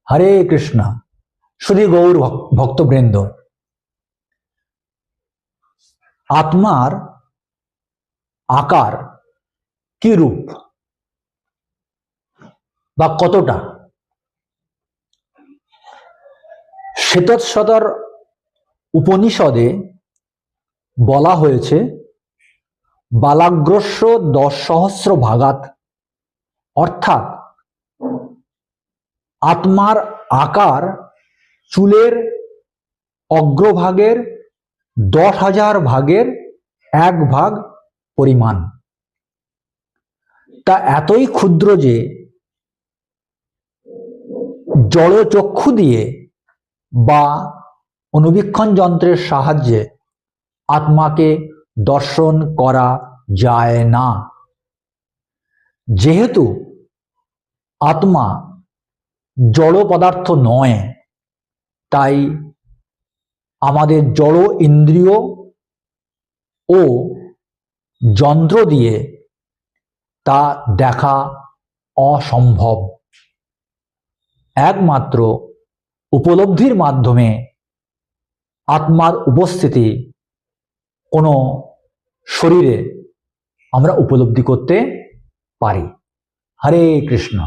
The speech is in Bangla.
হরে কৃষ্ণ। শুধু গৌর ভক্তবৃন্দ, আত্মার আকার কি রূপ বা কতটা? শ্বেতশ্বতর উপনিষদে বলা হয়েছে বালাগ্রস্য 10 সহস্র ভাগাত, অর্থাৎ আত্মার আকার চুলের অগ্রভাগের 10,000 ভাগের 1 ভাগ পরিমাণ। তা এতই ক্ষুদ্র যে জড়চক্ষু দিয়ে বা অনুবীক্ষণ যন্ত্রের সাহায্যে আত্মাকে দর্শন করা যায় না। যেহেতু আত্মা জড় পদার্থ নয়, তাই আমাদের জড় ইন্দ্রিয় ও যন্ত্র দিয়ে তা দেখা অসম্ভব। একমাত্র উপলব্ধির মাধ্যমে আত্মার উপস্থিতি কোনো শরীরে আমরা উপলব্ধি করতে পারি। হরে কৃষ্ণ।